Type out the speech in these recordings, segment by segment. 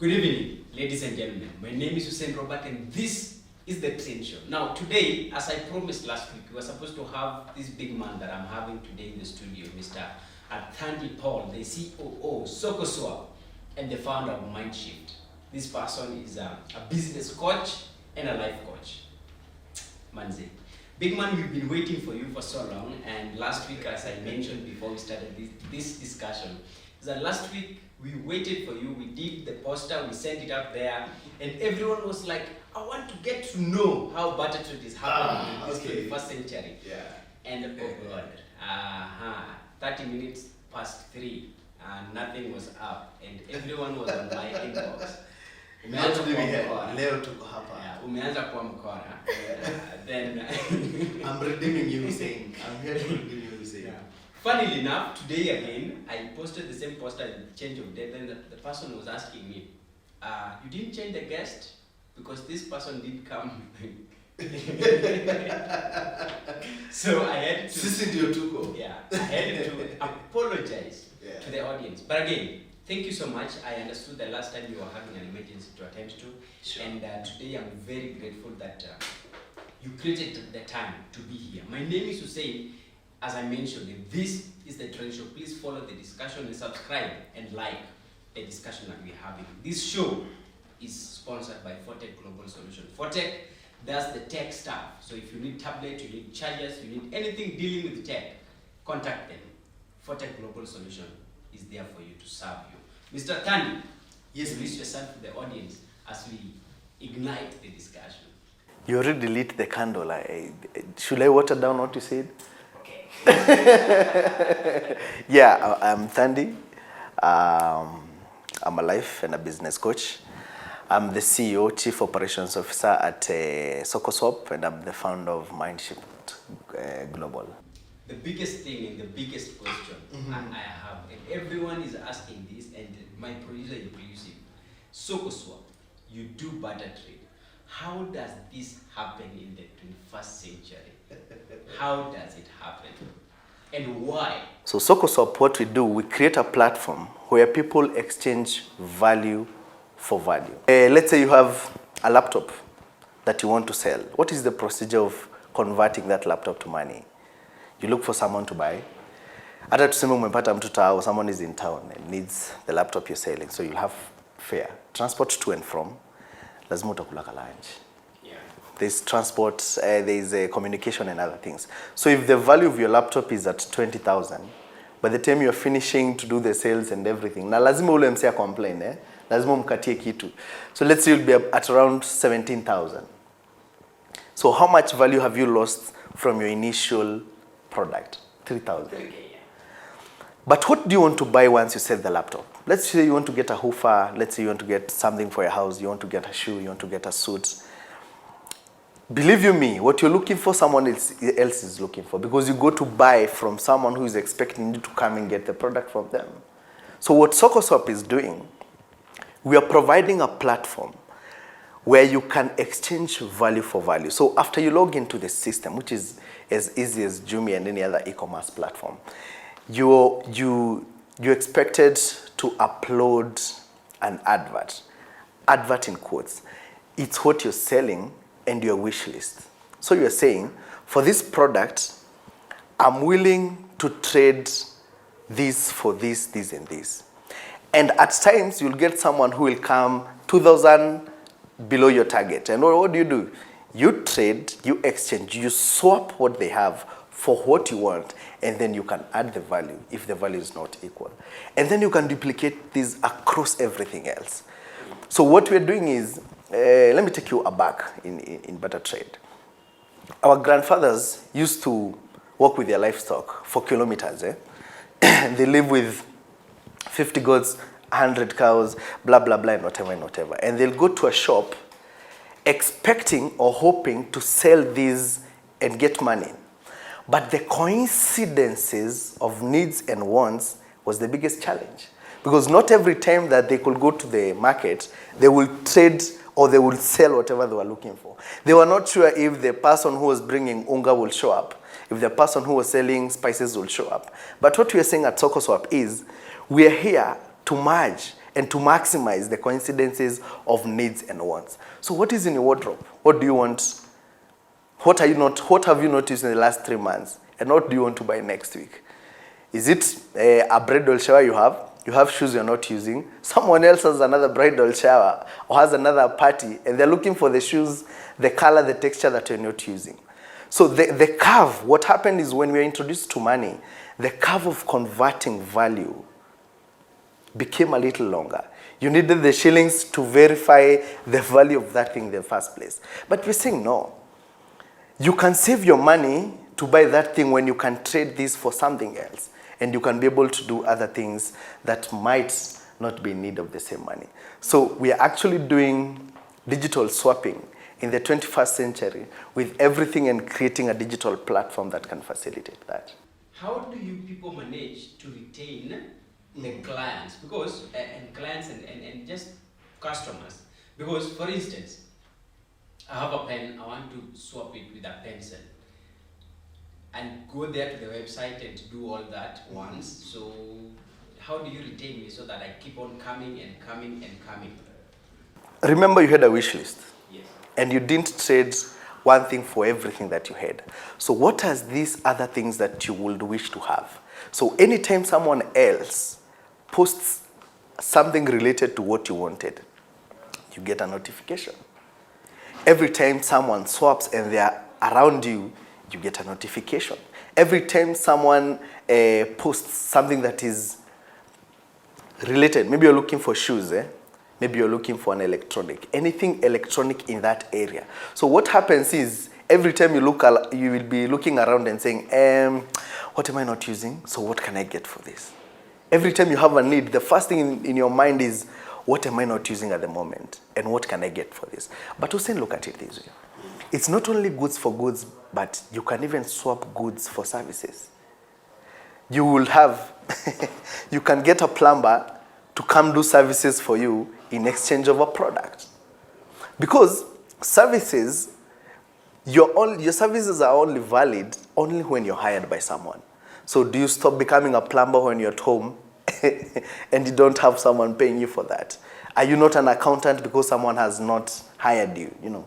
Good evening, ladies and gentlemen. My name is Hussein Robert and this is the Train Show. Now today, as I promised last week, we were supposed to have this big man that I'm having today in the studio, Mr. Thandi, the COO of Soko Swap and the founder of Mindshift. This person is a business coach and a life coach. Manze. Big man, we've been waiting for you for so long, and last week, as I mentioned before we started this discussion, is that last week we waited for you, we did the poster, we sent it up there, and everyone was like, I want to get to know how barter trade is happening in this 21st century. Yeah. And oh God, 30 minutes past 3, and nothing was up, and everyone was on my inbox. Umeanza kuwa mkora. Then I'm redeeming you, Hussein. I'm here to redeem you, Hussein. Yeah. Funnily enough, today again, I posted the same poster with change of date. Then the person was asking me, you didn't change the guest? Because this person did come. So I had to... Yeah, I had to apologize to the audience. But again, thank you so much. I understood the last time you were having an emergency to attend to. Sure. And today I'm very grateful that you created the time to be here. My name is Hussein. As I mentioned, this is the Train Show. Please follow the discussion and subscribe and like the discussion that we're having. This show is sponsored by Fortech Global Solution. Fortech does the tech stuff. So if you need tablet, you need chargers, you need anything dealing with tech, contact them. Fortech Global Solution is there for you to serve you. Mr. Thandi, yes, release yourself to the audience as we ignite the discussion. You already lit the candle. Should I water down what you said? Yeah, I'm Thandi. I'm a life and a business coach. I'm the CEO, Chief Operations Officer at Soko Swap, and I'm the founder of Mindshift Global. The biggest thing and the biggest question I have, and everyone is asking this, and my producer is producing, Soko Swap, you do barter trade. How does this happen in the 21st century? How does it happen? And why? So Soko Swap, what we do, we create a platform where people exchange value for value. Let's say you have a laptop that you want to sell. What is the procedure of converting that laptop to money? You look for someone to buy. Hata tuseme umepata mtu tao, someone is in town and needs the laptop you're selling. So you'll have fare, transport to and from. Lazima utakula ka lunch. There's transport, there's communication and other things. So if the value of your laptop is at 20,000, by the time you're finishing to do the sales and everything, na lazima ule msea complain, lazima mkatie kitu. So let's say you'll be at around 17,000. So how much value have you lost from your initial product? 3,000. But what do you want to buy once you sell the laptop? Let's say you want to get a hoofer, let's say you want to get something for your house, you want to get a shoe, you want to get a suit. Believe you me, what you're looking for, someone else is looking for, because you go to buy from someone who is expecting you to come and get the product from them. So what Soko Swap is doing, we are providing a platform where you can exchange value for value. So after you log into the system, which is as easy as Jumia and any other e-commerce platform, you're expected to upload an advert in quotes. It's what you're selling and your wish list. So you're saying, for this product, I'm willing to trade this for this, this, and this. And at times, you'll get someone who will come 2,000 below your target. And what do? You trade, you exchange, you swap what they have for what you want, and then you can add the value if the value is not equal. And then you can duplicate this across everything else. So what we're doing is, let me take you aback in barter trade. Our grandfathers used to walk with their livestock for kilometers. They live with 50 goats, 100 cows, blah, blah, blah, and whatever, and whatever. And they'll go to a shop expecting or hoping to sell these and get money. But the coincidences of needs and wants was the biggest challenge. Because not every time that they could go to the market, they will trade or they will sell whatever they were looking for. They were not sure if the person who was bringing unga will show up, if the person who was selling spices will show up. But what we are saying at Soko Swap is, we are here to merge and to maximize the coincidences of needs and wants. So what is in your wardrobe? What do you want? What have you noticed in the last 3 months? And what do you want to buy next week? Is it a bridal shower you have? You have shoes you're not using. Someone else has another bridal shower or has another party, and they're looking for the shoes, the color, the texture that you're not using. So the curve, what happened is when we were introduced to money, the curve of converting value became a little longer. You needed the shillings to verify the value of that thing in the first place. But we're saying no. You can save your money to buy that thing when you can trade this for something else. And you can be able to do other things that might not be in need of the same money. So we are actually doing digital swapping in the 21st century with everything and creating a digital platform that can facilitate that. How do you people manage to retain the clients? Because, and clients and just customers. Because, for instance, I have a pen, I want to swap it with a pencil. And go there to the website and do all that once. So how do you retain me so that I keep on coming and coming and coming? Remember you had a wish list. Yes. And you didn't trade one thing for everything that you had. So what are these other things that you would wish to have? So anytime someone else posts something related to what you wanted, you get a notification. Every time someone swaps and they are around you, you get a notification. Every time someone posts something that is related, maybe you're looking for shoes, maybe you're looking for an electronic, anything electronic in that area. So what happens is, every time you look, you will be looking around and saying, what am I not using? So what can I get for this? Every time you have a need, the first thing in your mind is, what am I not using at the moment? And what can I get for this? But Hussein, look at it this way. It's not only goods for goods, but you can even swap goods for services. You will have, you can get a plumber to come do services for you in exchange of a product. Because services, your services are only valid only when you're hired by someone. So do you stop becoming a plumber when you're at home and you don't have someone paying you for that? Are you not an accountant because someone has not hired you,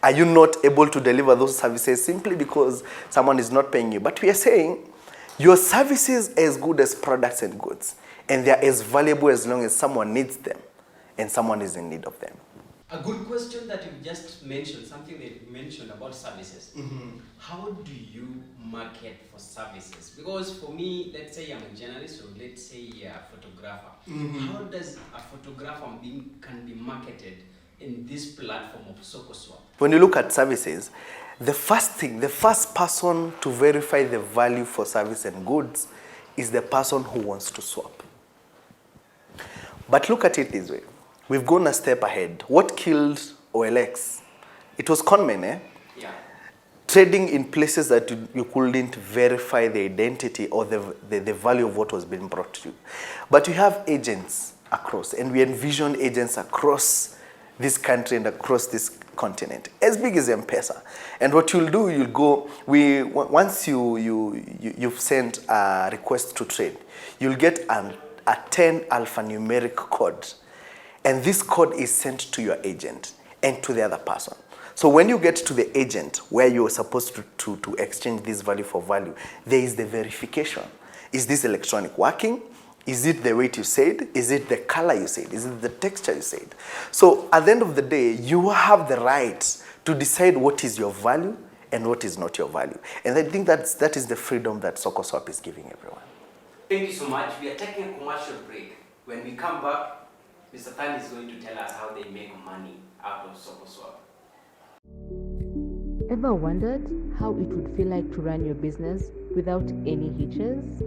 Are you not able to deliver those services simply because someone is not paying you? But we are saying your services are as good as products and goods, and they are as valuable as long as someone needs them and someone is in need of them. A good question that you just mentioned, something that you mentioned about services. How do you market for services? Because for me, let's say I'm a journalist, or let's say a photographer. How does a photographer can be marketed in this platform of Soko Swap? When you look at services, the first person to verify the value for service and goods is the person who wants to swap. But look at it this way. We've gone a step ahead. What killed OLX? It was conmen, Yeah. Trading in places that you couldn't verify the identity or the value of what was being brought to you. But we have agents across, and we envision agents across this country and across this continent, as big as M-Pesa. And what you'll do, you'll go, once you've sent a request to trade, you'll get a 10 alphanumeric code. And this code is sent to your agent and to the other person. So when you get to the agent where you're supposed to exchange this value for value, there is the verification. Is this electronic working? Is it the weight you said? Is it the color you said? Is it the texture you said? So at the end of the day, you have the right to decide what is your value and what is not your value. And I think that is the freedom that Soko Swap is giving everyone. Thank you so much. We are taking a commercial break. When we come back, Mr. Thandi is going to tell us how they make money out of Soko Swap. Ever wondered how it would feel like to run your business without any hitches?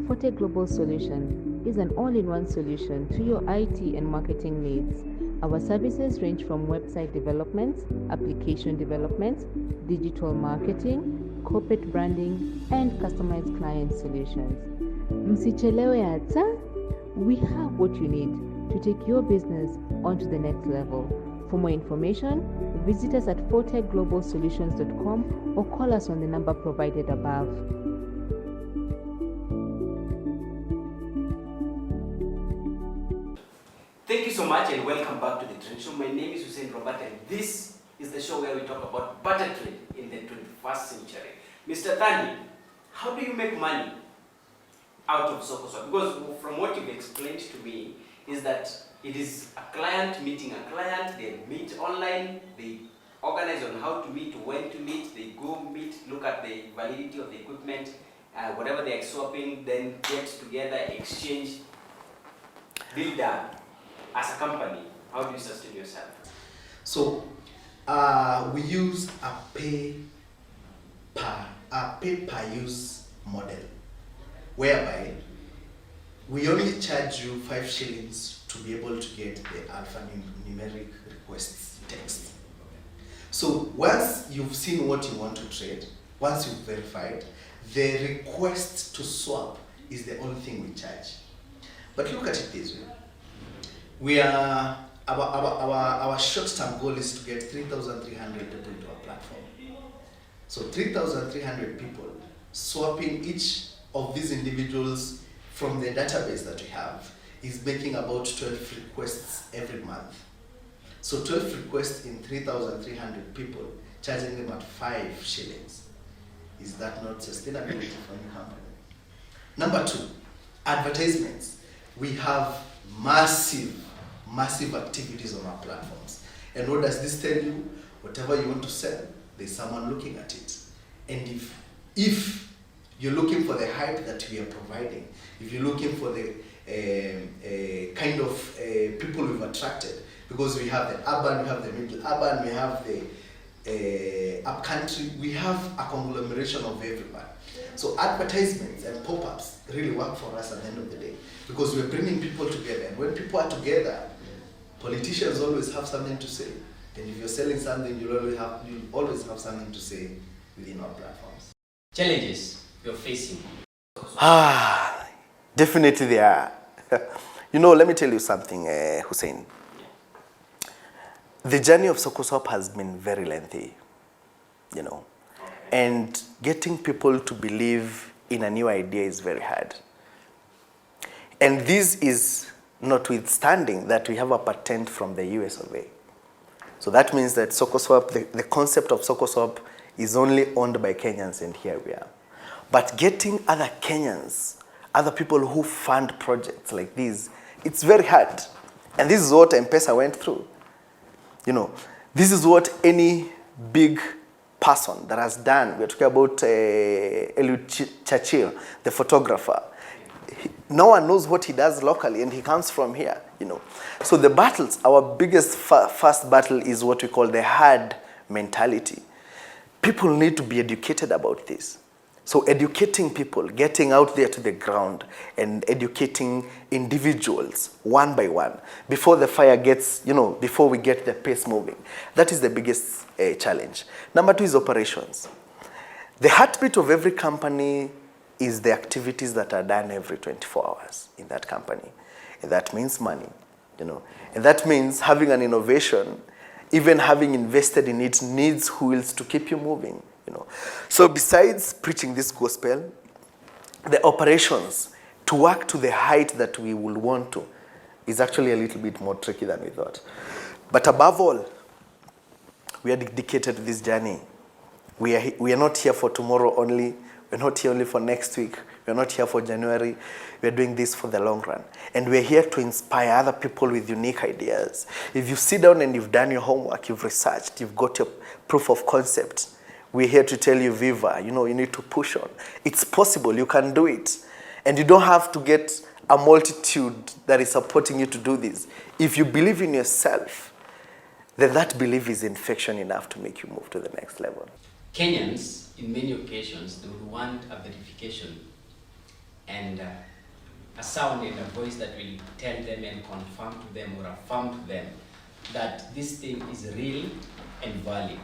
Forte Global Solution is an all-in-one solution to your IT and marketing needs. Our services range from website development, application development, digital marketing, corporate branding, and customized client solutions. Msichelewe hata, we have what you need to take your business onto the next level. For more information, visit us at forteglobalsolutions.com or call us on the number provided above. much and welcome back to the Trend Show. My name is Hussein Robert and this is the show where we talk about barter trade in the 21st century. Mr. Thandi, how do you make money out of Soko Swap? Because from what you've explained to me is that it is a client meeting a client, they meet online, they organize on how to meet, when to meet, they go meet, look at the validity of the equipment, whatever they are swapping, then get together, exchange, deal done. As a company, how do you sustain yourself? So we use a pay per use model, whereby we only charge you 5 shillings to be able to get the alphanumeric requests text. So once you've seen what you want to trade, once you've verified, the request to swap is the only thing we charge. But look at it this way. We are our short-term goal is to get 3,300 people to our platform. So 3,300 people swapping each of these individuals from the database that we have is making about 12 requests every month. So 12 requests in 3,300 people, charging them at 5 shillings. Is that not sustainability for any company? Number 2, advertisements. We have massive activities on our platforms. And what does this tell you? Whatever you want to sell, there's someone looking at it. And if you're looking for the hype that we are providing, if you're looking for the kind of people we've attracted, because we have the urban, we have the middle urban, we have the upcountry, we have a conglomeration of everyone. So advertisements and pop-ups really work for us at the end of the day, because we're bringing people together. And when people are together, politicians always have something to say. And if you're selling something, you'll always have something to say within our platforms. Challenges you're facing? Definitely there are. Let me tell you something, Hussein. The journey of Soko Swap has been very lengthy, and getting people to believe in a new idea is very hard. And this is notwithstanding that we have a patent from the US of A. So that means that Soko Swap, the concept of Soko Swap is only owned by Kenyans, and here we are. But getting other Kenyans, other people who fund projects like this, it's very hard. And this is what M-Pesa went through. This is what any big person that has done. We're talking about Eliud Churchill, the photographer. No one knows what he does locally, and he comes from here, So the battles, our biggest first battle is what we call the herd mentality. People need to be educated about this. So educating people, getting out there to the ground and educating individuals one by one before the fire gets, before we get the pace moving. That is the biggest challenge. Number 2 is operations. The heartbeat of every company is the activities that are done every 24 hours in that company. And that means money, And that means having an innovation, even having invested in it, needs wheels to keep you moving. So besides preaching this gospel, the operations to work to the height that we will want to is actually a little bit more tricky than we thought. But above all, we are dedicated to this journey. We are not here for tomorrow only. We're not here only for next week. We're not here for January. We're doing this for the long run. And we're here to inspire other people with unique ideas. If you sit down and you've done your homework, you've researched, you've got your proof of concept, we're here to tell you, Viva, you need to push on. It's possible, you can do it. And you don't have to get a multitude that is supporting you to do this. If you believe in yourself, then that belief is infection enough to make you move to the next level. Kenyans, in many occasions, they would want a verification and a sound and a voice that will tell them and confirm to them or affirm to them that this thing is real and valid.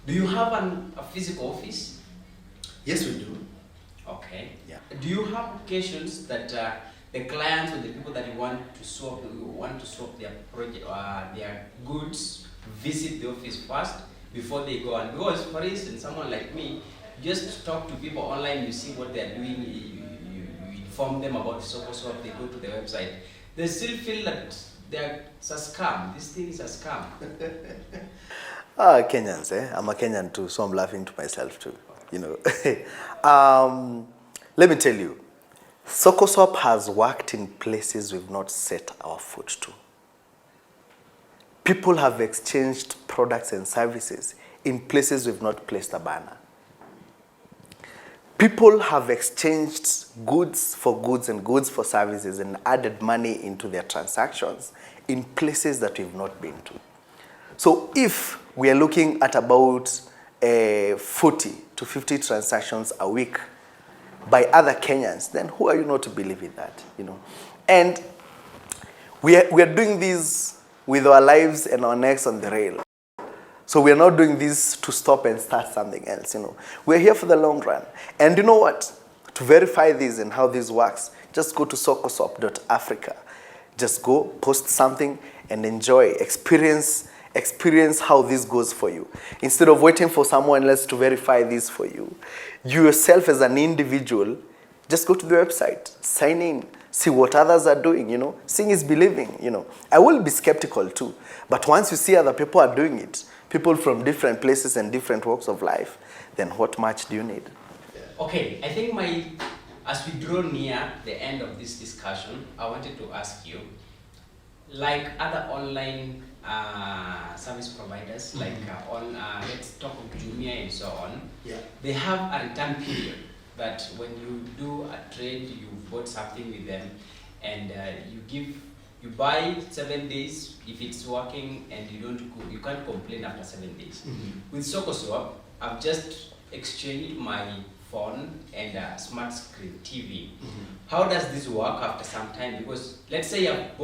Do you have a physical office? Yes, we do. Okay. Yeah. Do you have occasions that the clients or the people that you want to swap their project their goods visit the office first before they go? And because, for instance, someone like me, just talk to people online, you see what they're doing, you inform them about Soko Swap, they go to the website. They still feel that it's a scam. This thing is a scam. Kenyans, eh? I'm a Kenyan too, so I'm laughing to myself too, you know. Let me tell you, Soko Swap has worked in places we've not set our foot to. People have exchanged products and services in places we've not placed a banner. People have exchanged goods for goods and goods for services and added money into their transactions in places that we've not been to. So if we are looking at about 40 to 50 transactions a week by other Kenyans, then who are you not to believe in that, you know? And we are doing this with our lives and our necks on the rail. So we are not doing this to stop and start something else, you know. We're here for the long run. And you know what? To verify this and how this works, just go to COO-Soko.Africa. Just go, post something, and enjoy, experience how this goes for you. Instead of waiting for someone else to verify this for you, you yourself as an individual, just go to the website, sign in, see what others are doing, you know. Seeing is believing, you know. I will be skeptical too, but once you see other people are doing it, people from different places and different walks of life, then what much do you need? Okay, I think as we draw near the end of this discussion, I wanted to ask you, like other online service providers, like let's talk of Jumia and so on, they have a return period that when you do a trade, you bought something with them, and you buy 7 days if it's working, and you can't complain after 7 days. With Soko Swap, I've just exchanged my phone and a smart screen TV. How does this work after some time? Because let's say I've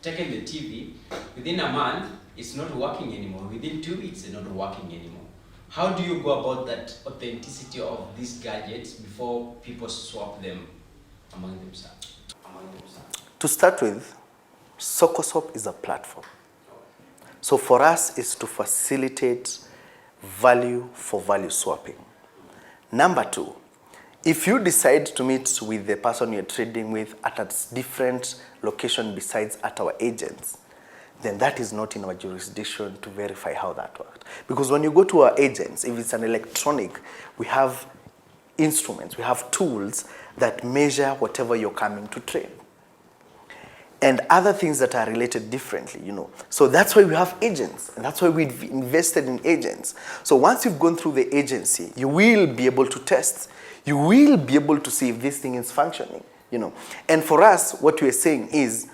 taken the TV, within a month, it's not working anymore. Within 2 weeks, it's not working anymore. How do you go about that authenticity of these gadgets before people swap them among themselves? To start with, Soko Swap is a platform. So for us, it's to facilitate value for value swapping. Number two, if you decide to meet with the person you're trading with at a different location besides at our agents, then that is not in our jurisdiction to verify how that worked. Because when you go to our agents, if it's an electronic, we have instruments, we have tools that measure whatever you're coming to trade. And other things that are related differently, you know. So that's why we have agents, and that's why we've invested in agents. So once you've gone through the agency, you will be able to test. You will be able to see if this thing is functioning, you know. And for us, what we're saying is,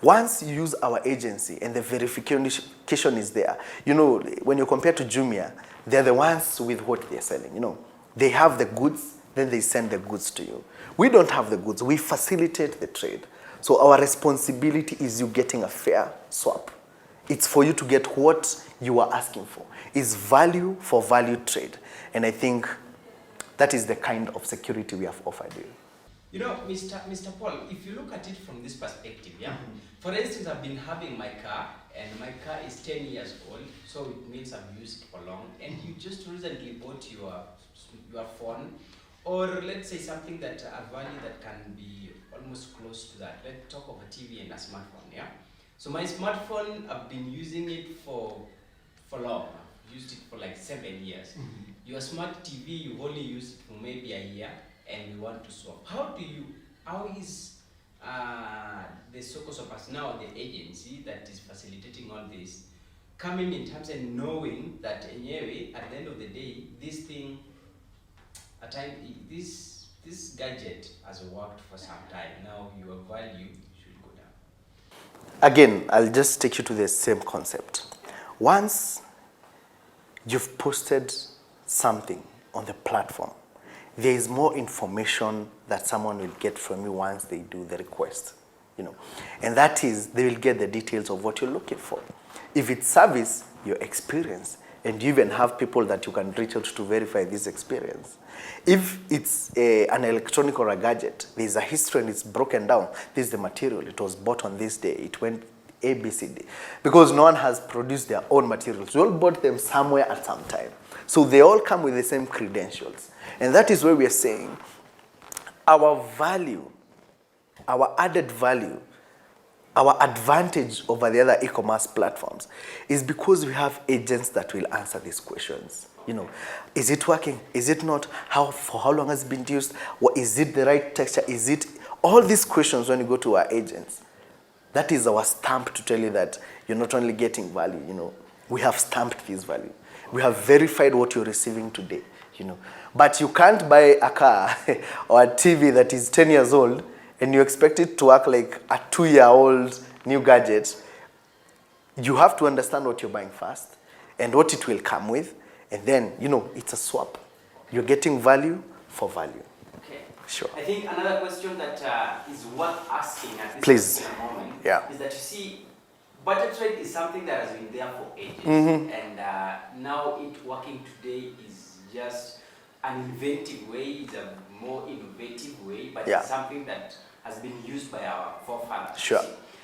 once you use our agency and the verification is there, you know, when you compare to Jumia, they're the ones with what they're selling, you know. They have the goods, then they send the goods to you. We don't have the goods, we facilitate the trade. So our responsibility is you getting a fair swap. It's for you to get what you are asking for. It's value for value trade. And I think that is the kind of security we have offered you. You know, Mr. Paul, if you look at it from this perspective, for instance, I've been having my car, and my car is 10 years old, so it means I've used it for long, and you just recently bought your phone, or let's say something that a value that can be almost close to that. Let's talk of a TV and a smartphone, yeah? So my smartphone, I've been using it for long. I've used it for like 7 years. Your smart TV, you only use it for maybe a year, and you want to swap. How is the Soko Swap as now the agency that is facilitating all this coming in terms of knowing that anyway, at the end of the day, this thing, at time, this gadget has worked for some time. Now your value should go down. Again, I'll just take you to the same concept. Once you've posted something on the platform, there is more information that someone will get from you once they do the request, you know. And that is, they will get the details of what you're looking for. If it's service, your experience, and you even have people that you can reach out to verify this experience. If it's an electronic or a gadget, there's a history and it's broken down. This is the material, it was bought on this day, it went A, B, C, D. Because no one has produced their own materials. We all bought them somewhere at some time. So they all come with the same credentials. And that is where we are saying our value, our added value our advantage over the other e-commerce platforms is because we have agents that will answer these questions. You know, is it working? Is it not? For how long has it been used? What, is it the right texture? Is it all these questions when you go to our agents? That is our stamp to tell you that you're not only getting value. You know, we have stamped this value. We have verified what you're receiving today. You know, but you can't buy a car or a TV that is 10 years old and you expect it to work like a 2-year-old new gadget. You have to understand what you're buying first and what it will come with, and then, you know, it's a swap. You're getting value for value. Okay. Sure. I think another question that is worth asking at this Please. particular moment Yeah. is that, you see, barter trade is something that has been there for ages, and now it working today is just an inventive way, it's a more innovative way, but it's something that has been used by our forefathers. Sure.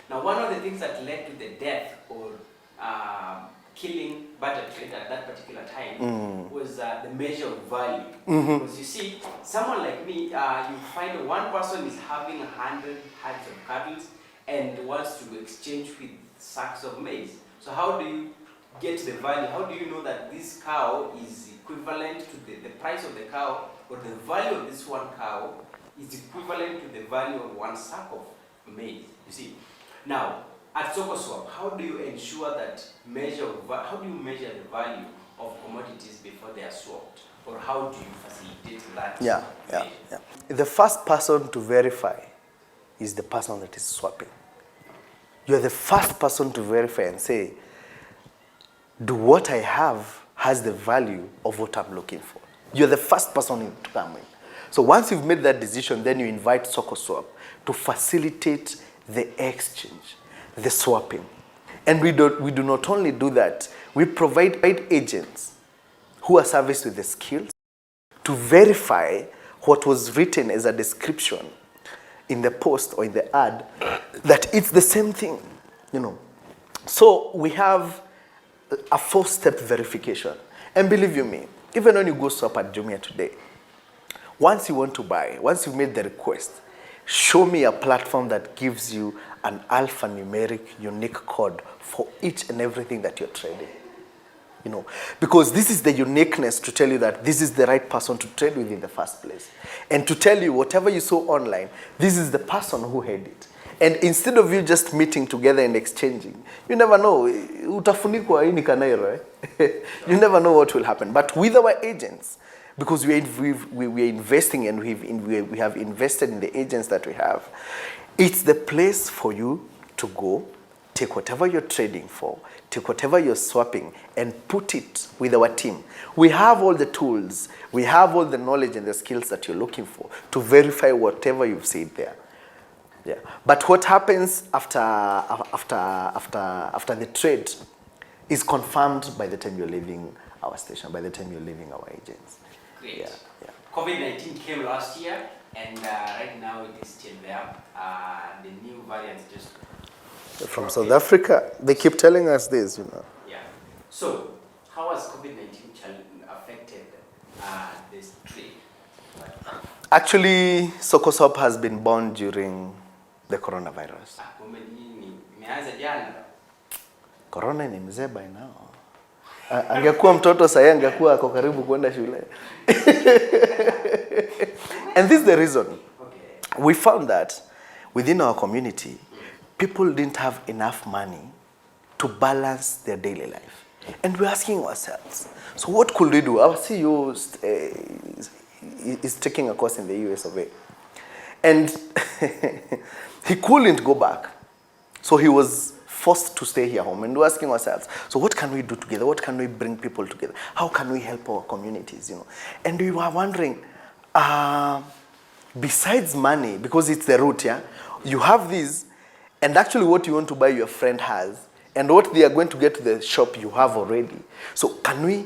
Now, one of the things that led to the death or killing barter trade at that particular time was the measure of value. Because you see, someone like me, you find one person is having 100 herds of cattle and wants to exchange with sacks of maize. So how do you get the value? How do you know that this cow is equivalent to the price of the cow, or the value of this one cow is equivalent to the value of one sack of maize? You see, now at Soko Swap, how do you ensure that how do you measure the value of commodities before they are swapped, or how do you facilitate that? Yeah. The first person to verify is the person that is swapping. You're the first person to verify and say, do what I have has the value of what I'm looking for. You're the first person to come in. So once you've made that decision, then you invite Soko Swap to facilitate the exchange, the swapping. And we do not only do that, we provide agents who are serviced with the skills to verify what was written as a description in the post or in the ad, that it's the same thing, you know. So we have a 4-step verification. And believe you me, even when you go swap at Jumia today, once you want to buy, once you've made the request, show me a platform that gives you an alphanumeric unique code for each and everything that you're trading. You know, because this is the uniqueness to tell you that this is the right person to trade with in the first place. And to tell you whatever you saw online, this is the person who had it. And instead of you just meeting together and exchanging, you never know. Utafunikwa ini kanairo. You never know what will happen. But with our agents, because we are investing and we have invested in the agents that we have, it's the place for you to go, take whatever you're trading for, take whatever you're swapping, and put it with our team. We have all the tools, we have all the knowledge and the skills that you're looking for to verify whatever you've said there. Yeah. But what happens after the trade is confirmed by the time you're leaving our station, by the time you're leaving our agents. Great. Yeah. COVID-19 came last year, and right now it is still there. The new variants just... From South Africa, they keep telling us this, you know. Yeah. So, how has COVID-19 affected this trade? Actually, Soko Swap has been born during the coronavirus. Corona ni mzee by now. Angekuwa mtoto sasa angekuwa ako karibu kwenda shule. And this is the reason. We found that within our community, people didn't have enough money to balance their daily life. And we're asking ourselves, so what could we do? Our CEO is taking a course in the US of A. And he couldn't go back. So he was forced to stay here home. And we're asking ourselves, so what can we do together? What can we bring people together? How can we help our communities, you know? And we were wondering, besides money, because it's the root, yeah? You have these, and actually what you want to buy your friend has, and what they are going to get to the shop you have already. So can we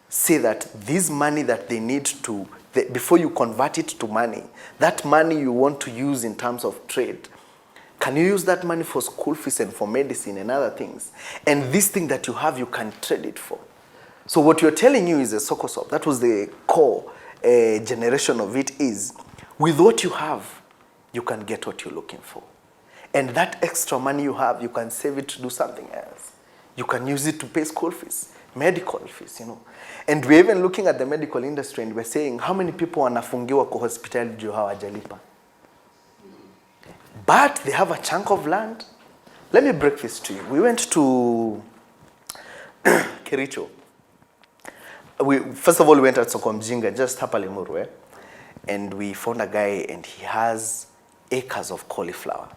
say that this money that they need to, before you convert it to money, that money you want to use in terms of trade, can you use that money for school fees and for medicine and other things? And this thing that you have, you can trade it for. So what you're telling you is a Soko Swap. That was the core generation of it is, with what you have, you can get what you're looking for. And that extra money you have, you can save it to do something else. You can use it to pay school fees, medical fees, you know. And we're even looking at the medical industry and we're saying, how many people wanafungiwa kwa hospitali juu hawajalipa? But they have a chunk of land. Let me break this to you. We went to Kericho. First of all, we went at Soko Mjinga, just hapa Limuru, and we found a guy and he has acres of cauliflower.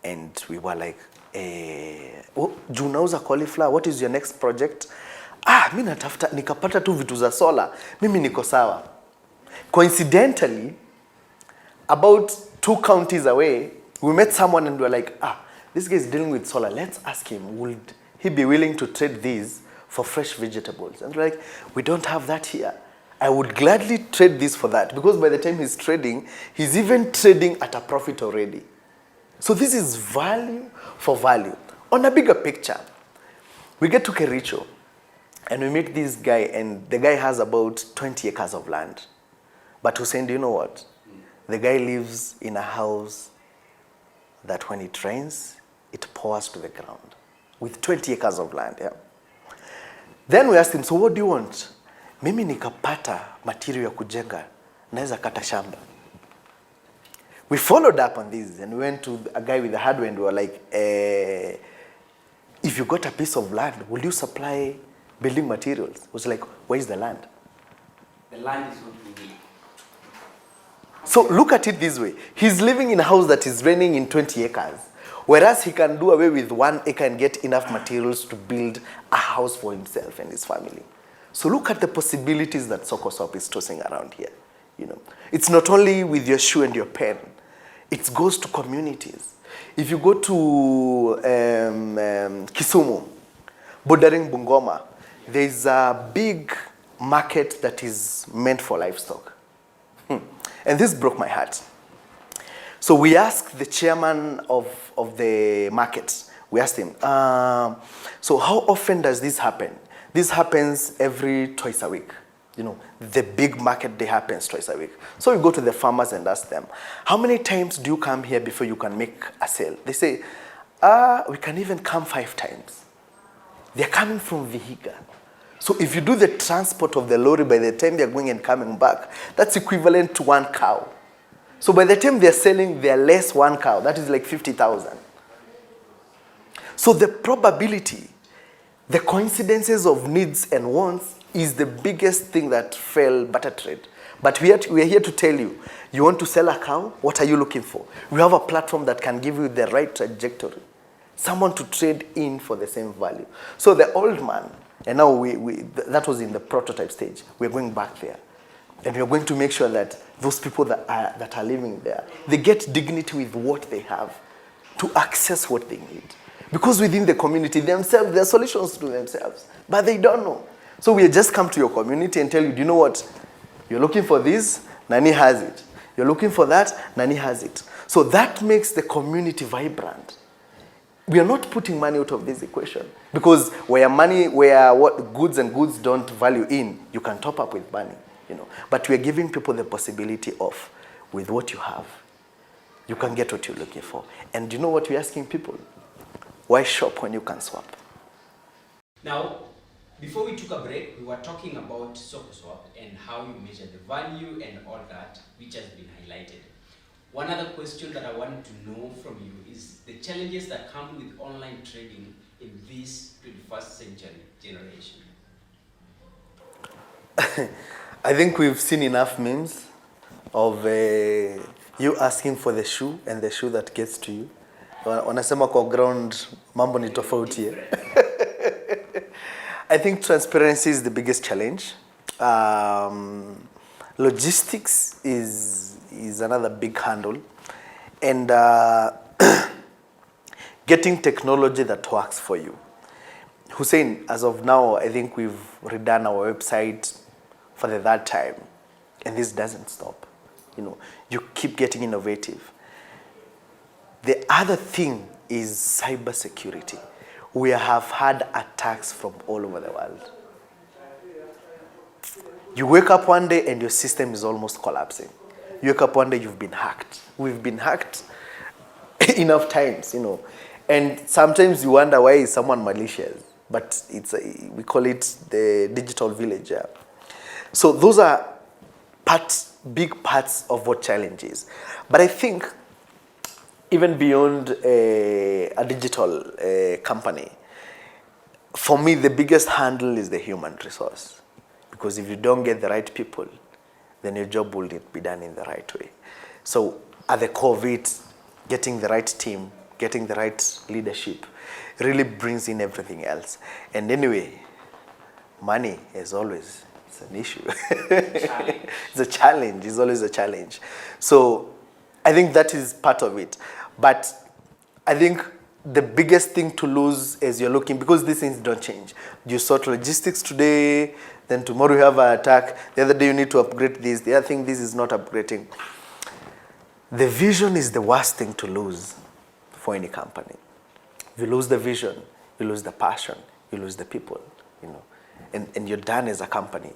And we were like, juu unauza cauliflower, what is your next project? Mi natafuta, nikapata tu vitu za solar, mimi niko sawa. Coincidentally, about 2 counties away, we met someone and we were like, this guy is dealing with solar, let's ask him, would he be willing to trade these for fresh vegetables? And we're like, we don't have that here. I would gladly trade this for that, because by the time he's trading, he's even trading at a profit already. So this is value for value. On a bigger picture, we get to Kericho and we meet this guy, and the guy has about 20 acres of land. But Hussein, do you know what? The guy lives in a house that when it rains, it pours to the ground with 20 acres of land. Yeah. Then we asked him, so what do you want? Mimi nikapata material ya kujenga, naweza kata shamba. We followed up on this and we went to a guy with a hardware and we were like, if you got a piece of land, will you supply building materials? It was like, where is the land? The land is what we need. So look at it this way. He's living in a house that is raining in 20 acres, whereas he can do away with 1 acre and get enough materials to build a house for himself and his family. So look at the possibilities that Soko Swap is tossing around here. You know, it's not only with your shoe and your pen. It goes to communities. If you go to Kisumu, bordering Bungoma, there's a big market that is meant for livestock. And this broke my heart. So we asked the chairman of the market, we asked him, so how often does this happen? This happens every twice a week. You know, the big market day happens twice a week. So we go to the farmers and ask them, how many times do you come here before you can make a sale? They say, we can even come 5 times. They're coming from Vihiga. So if you do the transport of the lorry, by the time they're going and coming back, that's equivalent to 1 cow. So by the time they're selling their less 1 cow, that is like 50,000. So the probability, the coincidences of needs and wants is the biggest thing that fail barter trade. But we are here to tell you, you want to sell a cow? What are you looking for? We have a platform that can give you the right trajectory. Someone to trade in for the same value. So the old man, and now that was in the prototype stage, we're going back there. And we're going to make sure that those people that are living there, they get dignity with what they have to access what they need. Because within the community themselves, there are solutions to themselves, but they don't know. So we just come to your community and tell you, do you know what? You're looking for this, Nani has it. You're looking for that, Nani has it. So that makes the community vibrant. We are not putting money out of this equation, because where what goods and goods don't value in, you can top up with money, you know. But we are giving people the possibility of, with what you have, you can get what you're looking for. And you know what we're asking people? Why shop when you can swap? Now, before we took a break, we were talking about Soko Swap and how you measure the value and all that, which has been highlighted. One other question that I wanted to know from you is the challenges that come with online trading in this 21st century generation. I think we've seen enough memes of you asking for the shoe and the shoe that gets to you. Wanasema kwa ground mambo ni tofauti. I think transparency is the biggest challenge. Logistics is another big handle. And getting technology that works for you. Hussein, as of now, I think we've redone our website for the 3rd time. And this doesn't stop. You know, you keep getting innovative. The other thing is cybersecurity. We have had attacks from all over the world. You wake up one day and your system is almost collapsing. You wake up one day, you've been hacked. We've been hacked enough times, And sometimes you wonder why is someone malicious, but we call it the digital village. Yeah. So those are big parts of what challenge is. But I think even beyond a digital company, for me, the biggest handle is the human resource. Because if you don't get the right people, then your job will be done in the right way. So at the core of it, getting the right team, getting the right leadership really brings in everything else. And anyway, money, as always, it's an issue. It's a challenge. It's always a challenge. So I think that is part of it. But I think the biggest thing to lose as you're looking, because these things don't change. You sort logistics today, then tomorrow you have an attack. The other day you need to upgrade this. The other thing, this is not upgrading. The vision is the worst thing to lose for any company. If you lose the vision, you lose the passion, you lose the people, and you're done as a company,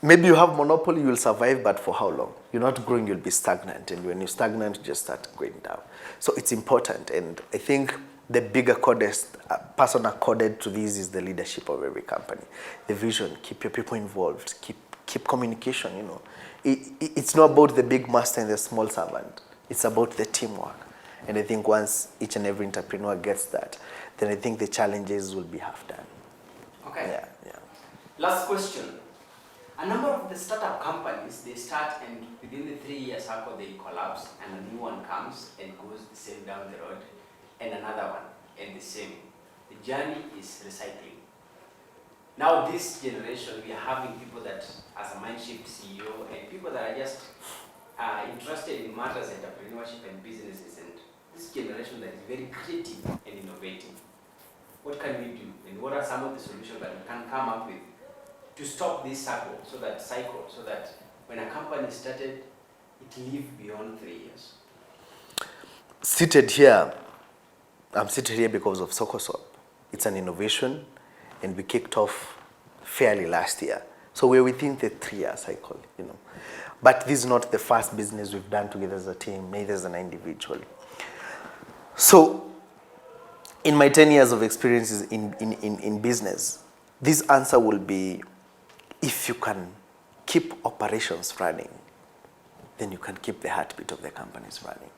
Maybe you have monopoly, you'll survive, but for how long? You're not growing, you'll be stagnant. And when you're stagnant, you just start going down. So it's important. And I think the bigger person accorded to this is the leadership of every company. The vision, keep your people involved, keep communication, It's not about the big master and the small servant. It's about the teamwork. And I think once each and every entrepreneur gets that, then I think the challenges will be half done. Okay. Yeah. Last question. A number of the startup companies, they start and within the 3-year cycle they collapse and a new one comes and goes the same down the road and another one and the same. The journey is recycling. Now this generation, we are having people that as a Mindshift CEO and people that are just interested in matters of entrepreneurship and businesses, and this generation that is very creative and innovative. What can we do and what are some of the solutions that we can come up with to stop this cycle so that when a company started, it lived beyond 3 years? I'm seated here because of Soko Swap. It's an innovation, and we kicked off fairly last year. So we're within the 3-year cycle, But this is not the first business we've done together as a team, neither as an individual. So in my 10 years of experiences in business, this answer will be, if you can keep operations running, then you can keep the heartbeat of the companies running.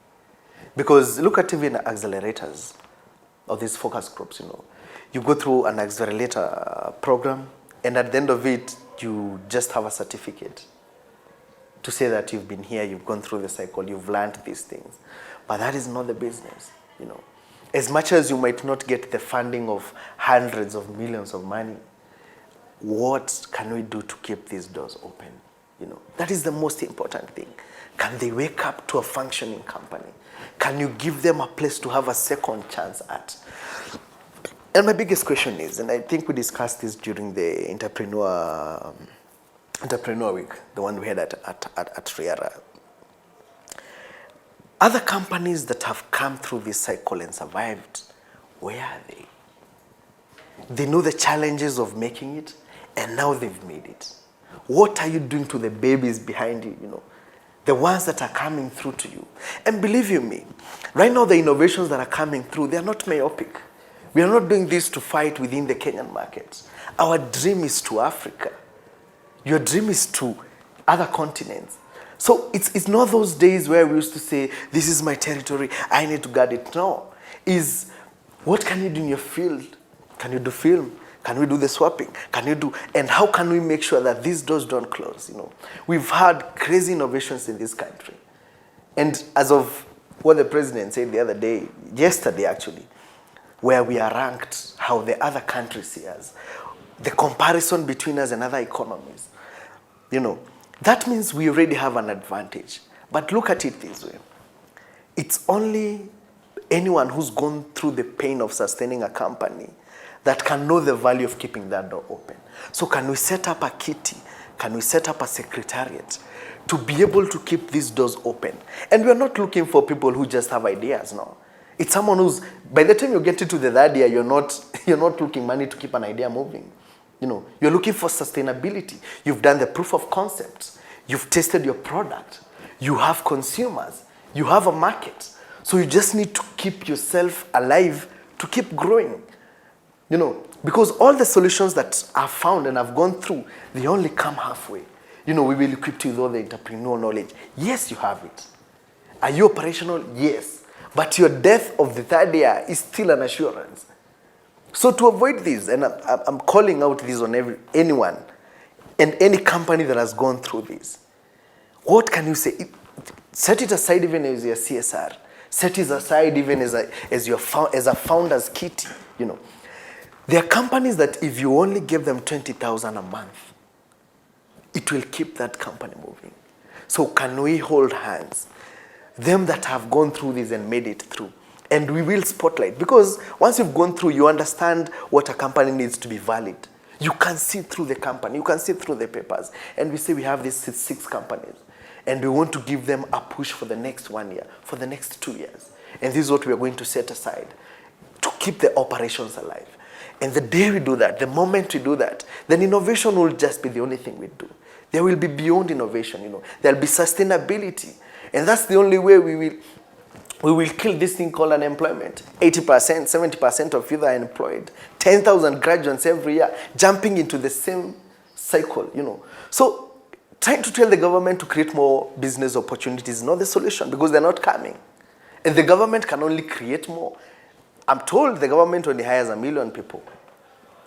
Because look at even accelerators of these focus groups, You go through an accelerator program, and at the end of it, you just have a certificate to say that you've been here, you've gone through the cycle, you've learned these things. But that is not the business, As much as you might not get the funding of hundreds of millions of money, what can we do to keep these doors open? That is the most important thing. Can they wake up to a functioning company? Can you give them a place to have a second chance at? And my biggest question is, and I think we discussed this during the Entrepreneur Week, the one we had at Riara. Other companies that have come through this cycle and survived, where are they? They know the challenges of making it, and now they've made it. What are you doing to the babies behind you, The ones that are coming through to you. And believe you me, right now the innovations that are coming through, they are not myopic. We are not doing this to fight within the Kenyan market. Our dream is to Africa. Your dream is to other continents. So it's not those days where we used to say, this is my territory, I need to guard it. No. Is what can you do in your field? Can you do film? Can we do the swapping? And how can we make sure that these doors don't close? We've had crazy innovations in this country. And as of what the president said the other day, yesterday actually, where we are ranked, how the other countries see us, the comparison between us and other economies, that means we already have an advantage. But look at it this way. It's only anyone who's gone through the pain of sustaining a company that can know the value of keeping that door open. So can we set up a kitty? Can we set up a secretariat to be able to keep these doors open? And we're not looking for people who just have ideas, no. It's someone who's, by the time you get into the third year, you're not looking money to keep an idea moving. You're looking for sustainability. You've done the proof of concept. You've tested your product. You have consumers. You have a market. So you just need to keep yourself alive to keep growing. Because all the solutions that I've found and I've gone through, they only come halfway. We will equip you with all the entrepreneurial knowledge. Yes, you have it. Are you operational? Yes. But your death of the third year is still an assurance. So to avoid this, and I'm calling out this on anyone and any company that has gone through this, what can you say? Set it aside even as your CSR. Set it aside even as a founder's kit. There are companies that if you only give them 20,000 a month, it will keep that company moving. So can we hold hands? Them that have gone through this and made it through. And we will spotlight. Because once you've gone through, you understand what a company needs to be valid. You can see through the company. You can see through the papers. And we say we have these 6 companies. And we want to give them a push for the next 1 year, for the next 2 years. And this is what we are going to set aside to keep the operations alive. And the day we do that, the moment we do that, then innovation will just be the only thing we do. There will be beyond innovation, There will be sustainability. And that's the only way we will kill this thing called unemployment. 80%, 70% of youth are unemployed. 10,000 graduates every year jumping into the same cycle, So trying to tell the government to create more business opportunities is not the solution because they're not coming. And the government can only create more. I'm told the government only hires 1 million people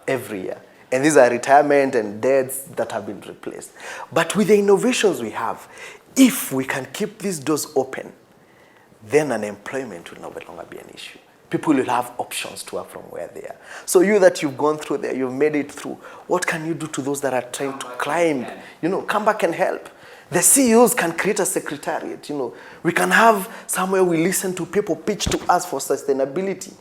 every year. And these are retirement and deaths that have been replaced. But with the innovations we have, if we can keep these doors open, then unemployment will no longer be an issue. People will have options to work from where they are. So you that you've gone through there, you've made it through, what can you do to those that are trying to climb? Come back and help. The CEOs can create a secretariat. We can have somewhere we listen to people pitch to us for sustainability.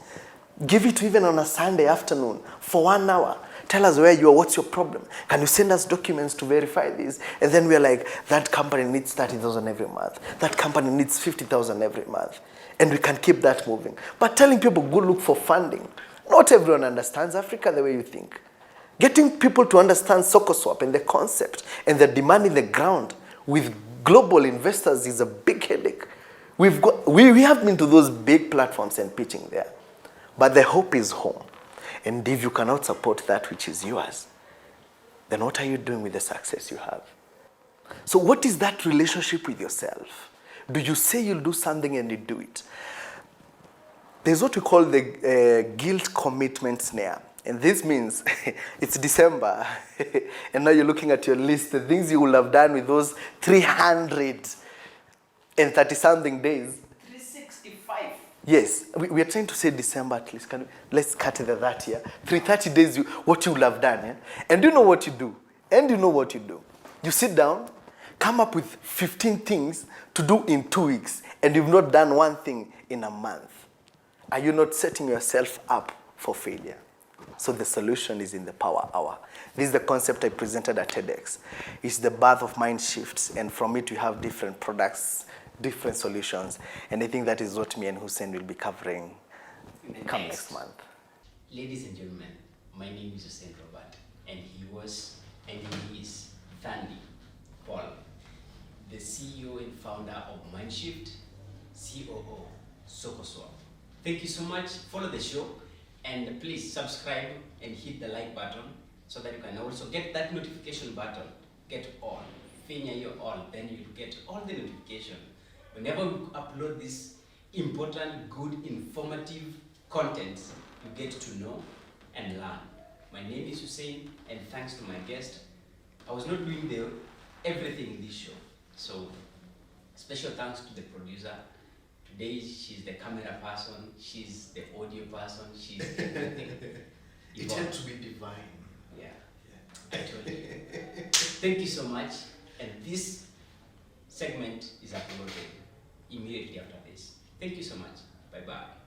Give it even on a Sunday afternoon for 1 hour. Tell us where you are, what's your problem? Can you send us documents to verify this? And then we're like, that company needs 30,000 every month. That company needs 50,000 every month. And we can keep that moving. But telling people, go look for funding. Not everyone understands Africa the way you think. Getting people to understand Soko Swap and the concept and the demand in the ground with global investors is a big headache. We have been to those big platforms and pitching there. But the hope is home. And if you cannot support that which is yours, then what are you doing with the success you have? So what is that relationship with yourself? Do you say you'll do something and you do it? There's what we call the guilt commitment snare. And this means it's December. And now you're looking at your list, the things you will have done with those 330-something days. 365. Yes, we are trying to say December at least. Let's cut it that year. 330 days, what you will have done. Yeah? And you know what you do. You sit down, come up with 15 things to do in 2 weeks, and you've not done one thing in a month. Are you not setting yourself up for failure? So the solution is in the Power Hour. This is the concept I presented at TEDx. It's the birth of mind shifts, and from it we have different products, different solutions, and I think that is what me and Hussein will be covering come next month. Ladies and gentlemen, my name is Hussein Robert, and he is Thandi Paul, the CEO and founder of Mindshift, COO Soko Swap. Thank you so much. Follow the show, and please subscribe and hit the like button so that you can also get that notification button. Get all. Finya your all, then you'll get all the notification. Whenever we upload this important, good, informative content, you get to know and learn. My name is Hussein, and thanks to my guest. I was not doing everything in this show. So, special thanks to the producer. Today, she's the camera person, she's the audio person, she's everything. It tends to be divine. Yeah. I told you. Thank you so much. And this segment is uploaded immediately after this. Thank you so much. Bye-bye.